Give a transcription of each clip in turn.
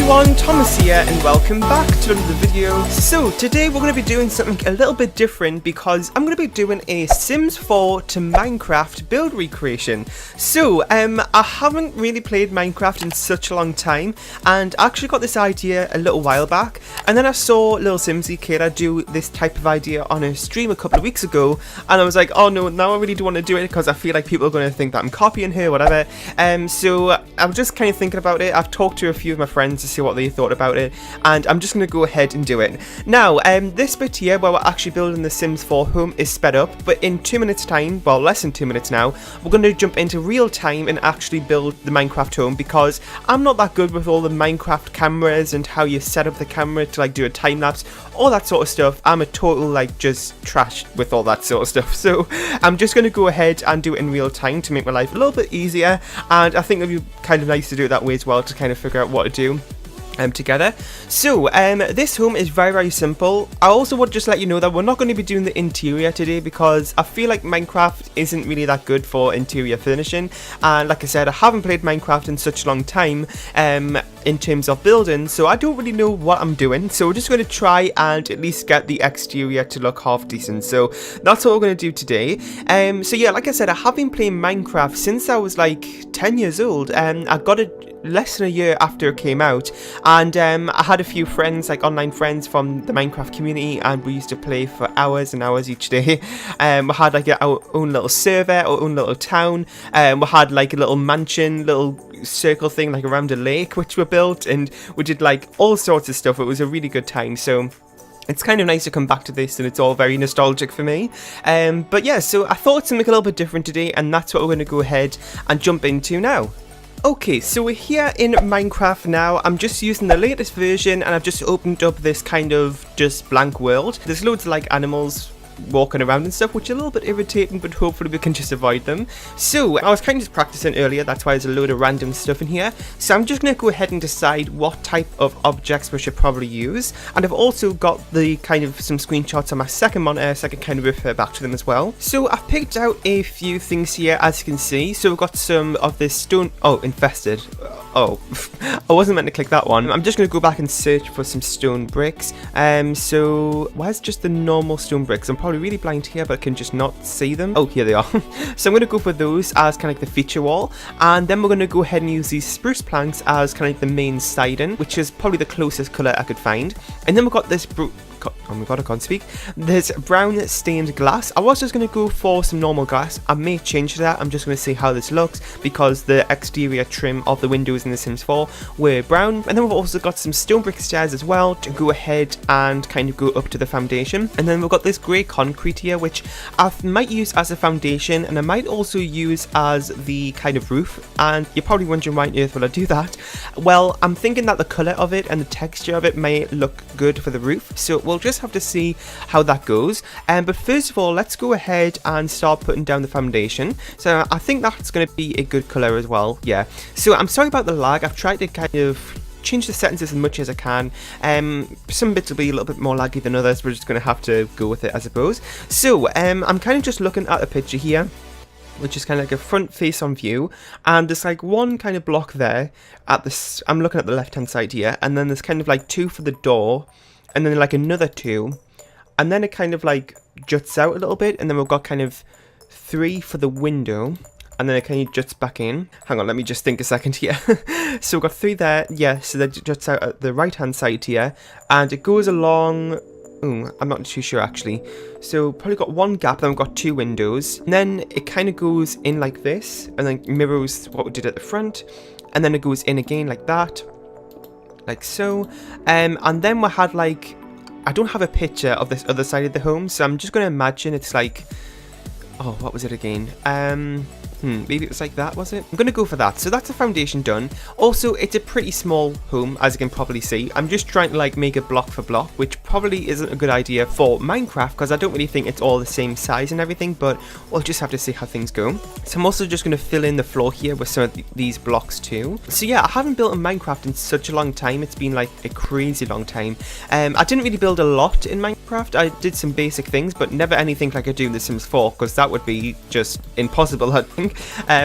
everyone, Thomas here and welcome back to another video. So today we're going to be doing something a little bit different because I'm going to be doing a Sims 4 to Minecraft build recreation. So I haven't really played Minecraft in such a long time, and I actually got this idea a little while back, and then I saw Little Simsy Kira do this type of idea on a stream a couple of weeks ago, and I was like, oh no, now I really do want to do it because I feel like people are going to think that I'm copying her, whatever. So I'm just kind of thinking about it. I've talked to a few of my friends to see what they thought about it, and I'm just going to go ahead and do it. Now, this bit here where we're actually building the Sims 4 home is sped up, but in 2 minutes time, well less than 2 minutes now, we're going to jump into real time and actually build the Minecraft home, because I'm not that good with all the Minecraft cameras and how you set up the camera to like do a time lapse, all that sort of stuff. I'm a total like just trash with all that sort of stuff, so I'm just going to go ahead and do it in real time to make my life a little bit easier, and I think it'd be kind of nice to do it that way as well, to kind of figure out what to do together. So this home is very simple. I also would just let you know that we're not going to be doing the interior today because I feel like Minecraft isn't really that good for interior furnishing, and like I said, I haven't played Minecraft in such a long time in terms of building, so I don't really know what I'm doing. So we're just going to try and at least get the exterior to look half decent, so that's what we're going to do today. So yeah, like I said, I have been playing Minecraft since I was like 10 years old, and I got it less than a year after it came out, and I had a few friends, like online friends from the Minecraft community, and we used to play for hours and hours each day. We had like our own little server, our own little town, we had like a little mansion, little circle thing like around a lake which we built, and we did like all sorts of stuff. It was a really good time, so it's kind of nice to come back to this, and it's all very nostalgic for me. But yeah, so I thought something a little bit different today, and that's what we're going to go ahead and jump into now. Okay, so we're here in Minecraft now. I'm just using the latest version, and I've just opened up this kind of just blank world. There's loads of like animals walking around and stuff, which are a little bit irritating, but hopefully we can just avoid them. So I was kind of just practicing earlier, that's why there's a load of random stuff in here. So I'm just going to go ahead and decide what type of objects we should probably use, and I've also got the kind of some screenshots on my second monitor so I can kind of refer back to them as well. So I've picked out a few things here, as you can see. So we've got some of this stone, oh, infested. Oh, I wasn't meant to click that one. I'm just going to go back and search for some stone bricks. So where's just the normal stone bricks? I'm probably really blind here, but I can just not see them. Oh, here they are. So I'm going to go for those as kind of like the feature wall, and then we're going to go ahead and use these spruce planks as kind of like the main siding, which is probably the closest colour I could find. And then we've got this oh my god, I can't speak. There's brown stained glass. I was just going to go for some normal glass. I may change that. I'm just going to see how this looks, because the exterior trim of the windows in The Sims 4 were brown. And then we've also got some stone brick stairs as well to go ahead and kind of go up to the foundation. And then we've got this grey concrete here, which I might use as a foundation, and I might also use as the kind of roof. And you're probably wondering, why on earth will I do that? Well, I'm thinking that the colour of it and the texture of it may look good for the roof, so we'll just have to see how that goes. But first of all, let's go ahead and start putting down the foundation. So I think that's going to be a good colour as well. Yeah, so I'm sorry about the lag. I've tried to kind of change the settings as much as I can. Some bits will be a little bit more laggy than others. We're just going to have to go with it, I suppose. So I'm kind of just looking at a picture here, which is kind of like a front face on view, and there's like one kind of block there at this. I'm looking at the left hand side here, and then there's kind of like 2 for the door, and then like another 2, and then it kind of like juts out a little bit, and then we've got kind of 3 for the window, and then it kind of juts back in. Hang on, let me just think a second here. So we've got 3 there, yeah, so that juts out at the right hand side here, and it goes along. Ooh, I'm not too sure actually. So probably got 1 gap, then we've got 2 windows, and then it kind of goes in like this, and then mirrors what we did at the front, and then it goes in again like that, like so. And then we had like, I don't have a picture of this other side of the home, so I'm just going to imagine it's like, oh, what was it again? Maybe it was like that, was it? I'm going to go for that. So that's the foundation done. Also, it's a pretty small home, as you can probably see. I'm just trying to like make it block for block, which probably isn't a good idea for Minecraft because I don't really think it's all the same size and everything, but we'll just have to see how things go. So I'm also just going to fill in the floor here with some of these blocks too. So yeah, I haven't built in Minecraft in such a long time. It's been like a crazy long time. I didn't really build a lot in Minecraft. I did some basic things, but never anything like I do in The Sims 4 because that would be just impossible, I think.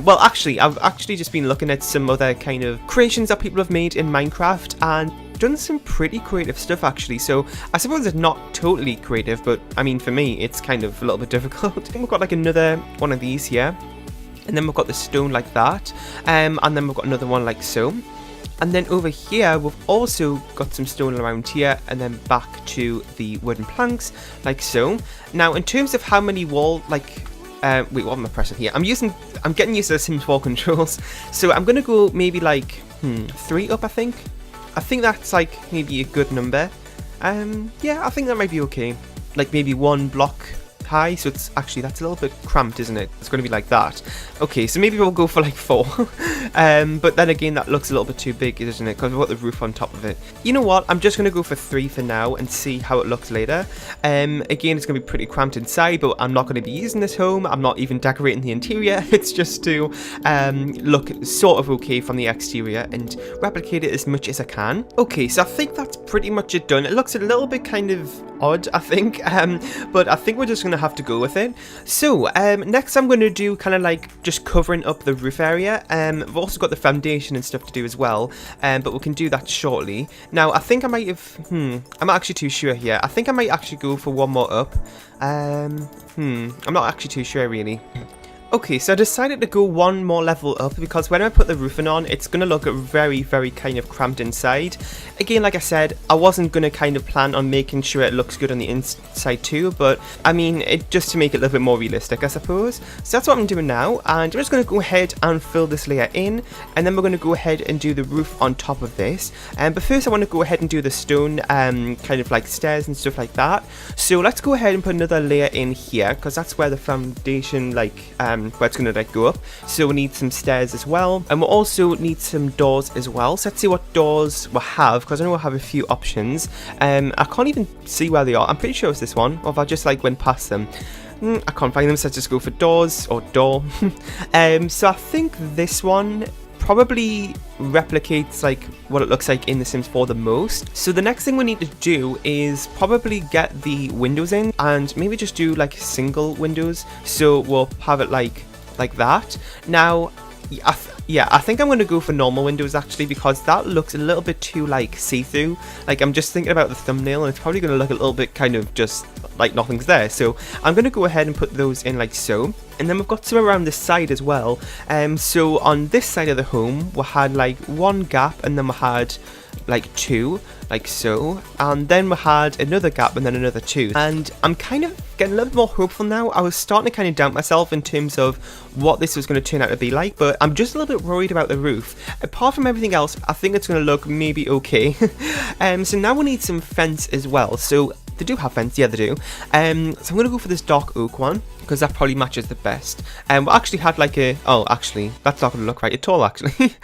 Well, actually, I've actually just been looking at some other kind of creations that people have made in Minecraft and done some pretty creative stuff actually, so I suppose it's not totally creative, but I mean for me it's kind of a little bit difficult. I think we've got like another one of these here, and then we've got the stone like that, and then we've got another one like so, and then over here we've also got some stone around here, and then back to the wooden planks like so. Now in terms of how many wall wait, what am I pressing here? I'm getting used to the Sims 4 controls, so I'm gonna go maybe like 3 up. I think that's like maybe a good number. Yeah, I think that might be okay. Like maybe 1 block high, so it's actually, that's a little bit cramped, isn't it? It's going to be like that. Okay, so maybe we'll go for like 4. But then again, that looks a little bit too big, isn't it? Because we've got the roof on top of it. You know what? I'm just going to go for 3 for now and see how it looks later. Again, it's going to be pretty cramped inside, but I'm not going to be using this home. I'm not even decorating the interior. It's just to look sort of okay from the exterior and replicate it as much as I can. Okay, so I think that's pretty much it done. It looks a little bit kind of odd, I think, but I think we're just going to have to go with it. So next I'm going to do kind of like just covering up the roof area. I've also got the foundation and stuff to do as well, but we can do that shortly. Now I think I might have I'm not actually too sure here. I think I might actually go for 1 more up. I'm not actually too sure really. Okay, so I decided to go 1 more level up because when I put the roofing on, it's going to look very, very kind of cramped inside. Again, like I said, I wasn't going to kind of plan on making sure it looks good on the inside too, but I mean, just to make it a little bit more realistic, I suppose. So that's what I'm doing now, and I'm just going to go ahead and fill this layer in, and then we're going to go ahead and do the roof on top of this. But first I want to go ahead and do the stone kind of like stairs and stuff like that. So let's go ahead and put another layer in here because that's where the foundation where it's going to like go up. So we need some stairs as well, and we'll also need some doors as well. So let's see what doors we'll have, because I know we'll have a few options. I can't even see where they are. I'm pretty sure it's this one, or if I just like went past them. I can't find them, so let's just go for doors or door. So I think this one probably replicates like what it looks like in The Sims 4 the most. So the next thing we need to do is probably get the windows in, and maybe just do like single windows. So we'll have it like that. Now I think I'm going to go for normal windows actually, because that looks a little bit too like see-through. Like I'm just thinking about the thumbnail, and it's probably going to look a little bit kind of just like nothing's there. So I'm going to go ahead and put those in like so. And then we've got some around this side as well. So on this side of the home, we had like 1 gap, and then we had like 2, like so, and then we had another gap and then another 2, and I'm kind of getting a little bit more hopeful now. I was starting to kind of doubt myself in terms of what this was going to turn out to be like, but I'm just a little bit worried about the roof. Apart from everything else, I think it's going to look maybe okay. So now we need some fence as well. So they do have fence, yeah they do. So I'm going to go for this dark oak one, because that probably matches the best. We actually had like a, oh actually that's not going to look right at all actually.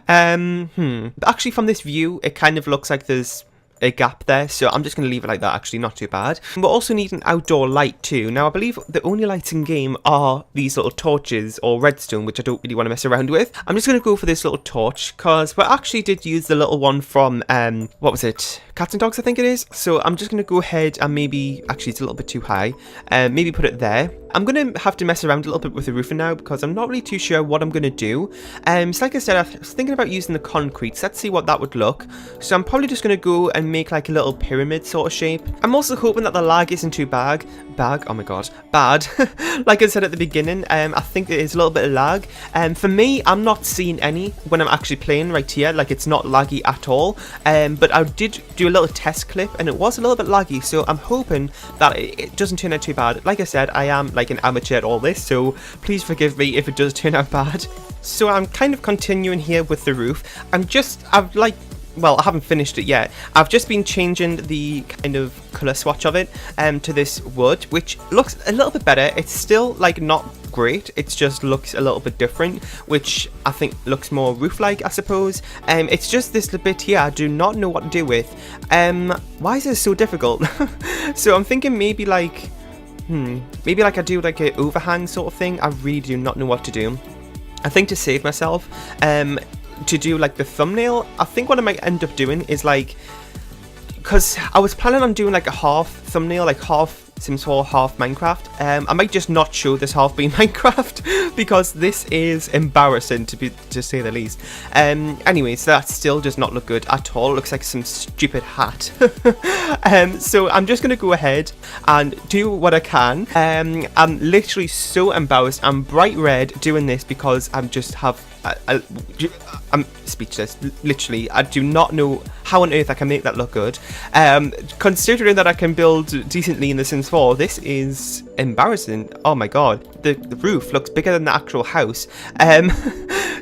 But actually from this view it kind of looks like there's a gap there, so I'm just going to leave it like that, actually, not too bad. We'll also need an outdoor light too. Now I believe the only lights in game are these little torches or redstone, which I don't really want to mess around with. I'm just going to go for this little torch, because we actually did use the little one from, what was it? Cats and Dogs, I think it is. So I'm just going to go ahead and maybe, actually it's a little bit too high, maybe put it there. I'm going to have to mess around a little bit with the roofing now, because I'm not really too sure what I'm going to do. So like I said, I was thinking about using the concrete, so let's see what that would look. So I'm probably just going to go and make like a little pyramid sort of shape. I'm also hoping that the lag isn't too bad. Oh my god, bad. Like I said at the beginning, I think there is a little bit of lag. For me, I'm not seeing any when I'm actually playing right here. Like it's not laggy at all. But I did do a little test clip, and it was a little bit laggy, so I'm hoping that it doesn't turn out too bad. Like I said, I am like an amateur at all this, so please forgive me if it does turn out bad. So I'm kind of continuing here with the roof. Well, I haven't finished it yet. I've just been changing the kind of colour swatch of it to this wood, which looks a little bit better. It's still like not great, it just looks a little bit different, which I think looks more roof-like, I suppose. It's just this bit here I do not know what to do with. Why is this so difficult? So I'm thinking maybe like, maybe like I do like an overhang sort of thing. I really do not know what to do. I think to save myself, to do like the thumbnail, I think what I might end up doing is like, because I was planning on doing like a half thumbnail, like half Sims 4, half Minecraft. I might just not show this half being Minecraft because this is embarrassing to say the least. Anyways, that still does not look good at all. It looks like some stupid hat. So I'm just gonna go ahead and do what I can. I'm literally so embarrassed. I'm bright red doing this because I'm just I'm speechless. Literally, I do not know how on earth I can make that look good. Considering that I can build decently in The Sims 4, this is embarrassing. Oh my god, the roof looks bigger than the actual house.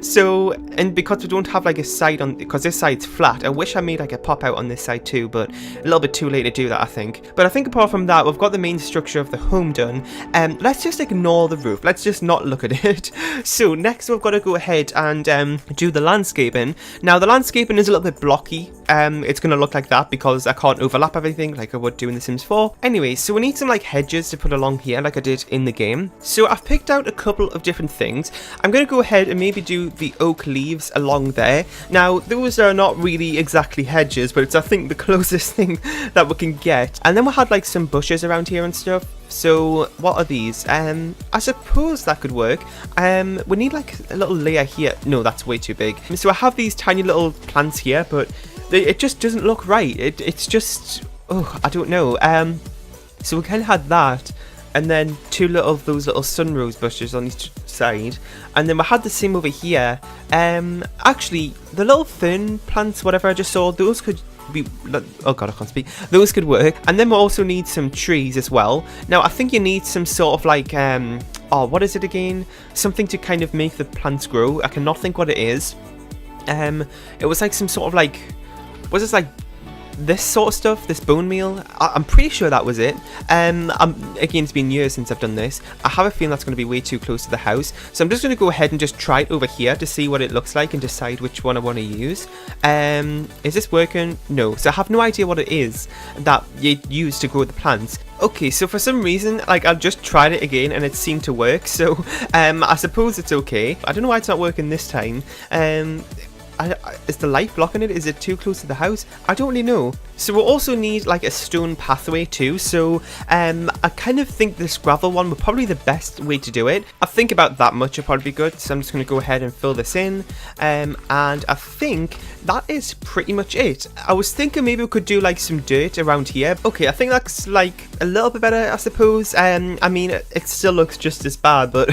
So, and because we don't have like a side on, because this side's flat, I wish I made like a pop out on this side too, but a little bit too late to do that, I think. But I think apart from that, we've got the main structure of the home done. Let's just ignore the roof. Let's just not look at it. So next we've got to go ahead and do the landscaping. Now the landscaping is a little bit blocky. It's going to look like that because I can't overlap everything like I would do in The Sims 4. Anyway, so we need some like hedges to put along here like I did in the game. So I've picked out a couple of different things. I'm going to go ahead and maybe do the oak leaves along there. Now those are not really exactly hedges, but it's I think the closest thing that we can get. And then we had like some bushes around here and stuff. So what are these? I suppose that could work. We need like a little layer here. No, that's way too big. So I have these tiny little plants here, but it just doesn't look right. It's just, oh, I don't know. So we kind of had that, and then those little sunrose bushes on each side, and then we had the same over here. Actually, the little fern plants, whatever I just saw, those could be, oh god, I can't speak. Those could work. And then we also need some trees as well. Now I think you need some sort of like oh, what is it again? Something to kind of make the plants grow. I cannot think what it is. It was like some sort of like, was this like this sort of stuff, this bone meal? I'm pretty sure that was it. Again, it's been years since I've done this. I have a feeling that's going to be way too close to the house, so I'm just going to go ahead and just try it over here to see what it looks like and decide which one I want to use. Is this working? No. So I have no idea what it is that you use to grow the plants. Okay, so for some reason, like, I just tried it again and it seemed to work, so I suppose it's okay. I don't know why it's not working this time. Is the light blocking it? Is it too close to the house? I don't really know. So we'll also need like a stone pathway too. So I kind of think this gravel one would probably be the best way to do it. I think about that much would probably be good. So I'm just going to go ahead and fill this in. And I think that is pretty much it. I was thinking maybe we could do like some dirt around here. Okay, I think that's like a little bit better, I suppose. I mean, it still looks just as bad, but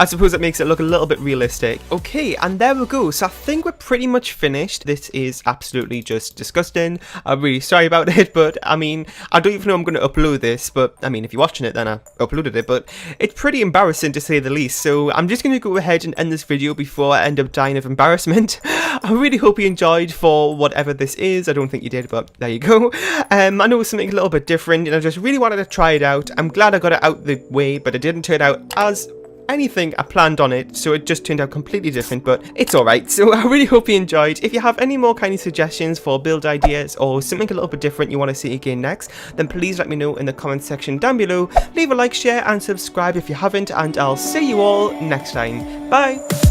I suppose it makes it look a little bit realistic. Okay, and there we go. So I think we're pretty much finished. This is absolutely just disgusting. I'm really sorry about it, but I mean, I don't even know I'm going to upload this, but I mean, if you're watching it, then I uploaded it, but it's pretty embarrassing to say the least. So I'm just going to go ahead and end this video before I end up dying of embarrassment. I really hope you enjoyed for whatever this is. I don't think you did, but there you go. I know it was something a little bit different, and I just really wanted to try it out. I'm glad I got it out the way, but it didn't turn out as anything I planned on it, so it just turned out completely different, but it's alright. So I really hope you enjoyed. If you have any more kind of suggestions for build ideas or something a little bit different you want to see again next, then please let me know in the comment section down below. Leave a like, share and subscribe if you haven't, and I'll see you all next time. Bye!